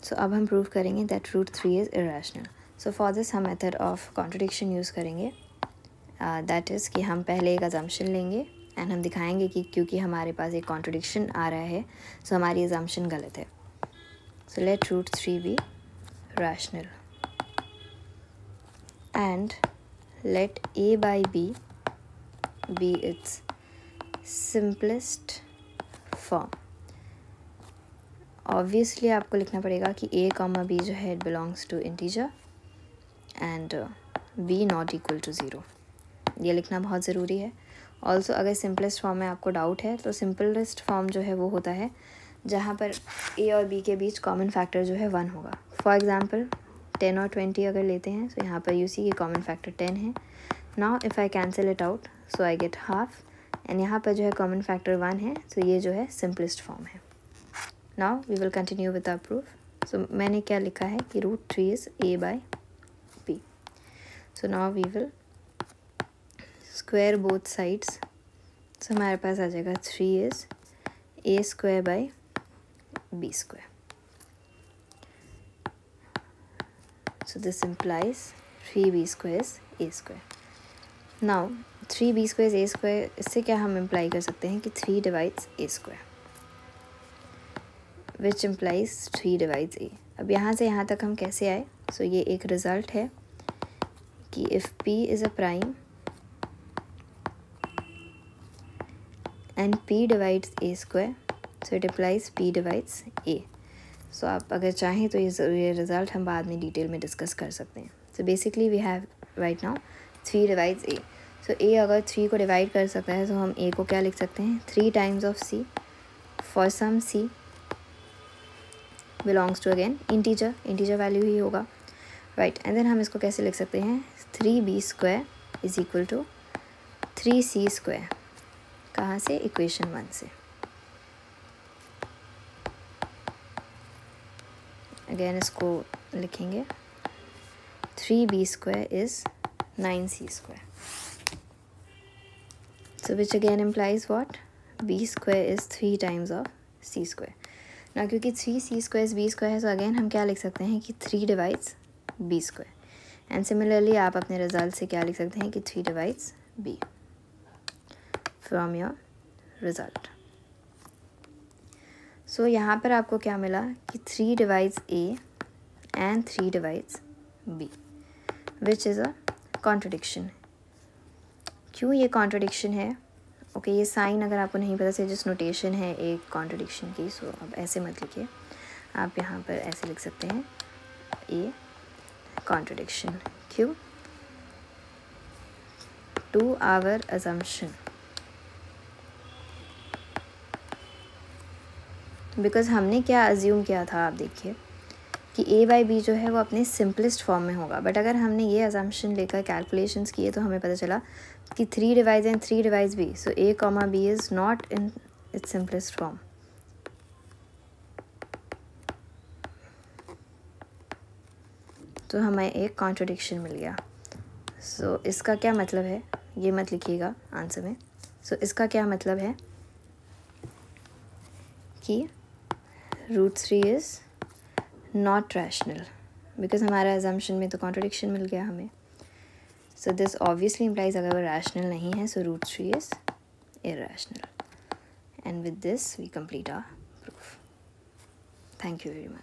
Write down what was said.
सो अब हम प्रूव करेंगे that root 3 is irrational. So for this हम मेथड ऑफ कॉन्ट्रडिक्शन यूज़ करेंगे. दैट इज़ कि हम पहले एक अजम्पशन लेंगे एंड हम दिखाएंगे कि क्योंकि हमारे पास एक कॉन्ट्रडिक्शन आ रहा है सो हमारी अजम्पशन गलत है. So let root 3 be rational and let a by b be its simplest form. Obviously आपको लिखना पड़ेगा कि a comma b जो है it belongs to integer and b not equal to 0. ये लिखना बहुत ज़रूरी है. ऑल्सो अगर सिंपलेस्ट फॉर्म में आपको डाउट है तो सिंपलेस्ट फॉर्म जो है वो होता है जहाँ पर a और b के बीच कॉमन फैक्टर जो है 1 होगा. फॉर एग्ज़ाम्पल 10 और 20 अगर लेते हैं तो यहाँ पर यू सी कि कॉमन फैक्टर 10 है. Now if I cancel it out so I get half and यहाँ पर जो है कॉमन फैक्टर 1 है. तो ये जो है सिंपलेस्ट फॉर्म है. Now we will continue with our proof. So मैंने क्या लिखा है कि root 3 is a by b. So now we will square both sides. So हमारे पास आ जाएगा 3 is a square by b square. So this implies 3b square is a square. Now 3b square is a square. इससे क्या हम imply कर सकते हैं कि 3 divides a square, which implies 3 divides a. अब यहाँ से यहाँ तक हम कैसे आए? So ये एक result है कि if p is a prime and p divides a square, so it implies p divides a. सो आप अगर चाहें तो ये रिज़ल्ट हम बाद में डिटेल में डिस्कस कर सकते हैं. So basically we have right now 3 divides a. So a अगर 3 को डिवाइड कर सकता है तो हम a को क्या लिख सकते हैं 3 times of c for some c belongs to again integer value ही होगा राइट. एंड देन हम इसको कैसे लिख सकते हैं 3b square is equal to 3c square. कहाँ से? इक्वेशन 1 से. अगेन इसको लिखेंगे 3b square is 9c square. So which again implies what b square is 3 times of c square. ना क्योंकि 3c square is b square है तो again हम क्या लिख सकते हैं कि 3 divides b square. And similarly आप अपने रिजल्ट से क्या लिख सकते हैं कि 3 divides b from your result. So यहाँ पर आपको क्या मिला कि 3 divides a and 3 divides b which is a contradiction. क्यों ये कॉन्ट्रडिक्शन है? ओके ये साइन अगर आपको नहीं पता से जिस नोटेशन है एक कॉन्ट्रडिक्शन की. सो अब ऐसे मत लिखिए, आप यहाँ पर ऐसे लिख सकते हैं a कॉन्ट्रडिक्शन. क्यों? To our assumption. बिकॉज हमने क्या अज्यूम किया था, आप देखिए कि a बाई बी जो है वो अपने सिंपलेस्ट फॉर्म में होगा. बट अगर हमने ये अजम्पशन लेकर कैलकुलेशंस किए तो हमें पता चला कि 3 divides and 3 divides b. So a comma b is not in its simplest form. तो हमें एक कॉन्ट्रडिक्शन मिल गया. सो इसका क्या मतलब है ये मत लिखिएगा आंसर में. सो इसका क्या मतलब है कि root 3 is not rational because हमारा अजम्पशन में तो कॉन्ट्रडिक्शन मिल गया हमें. सो दिस ऑब्वियसली इम्प्लाइज अगर वो रैशनल नहीं है so root 3 is irrational. And with this we complete our proof. Thank you very much.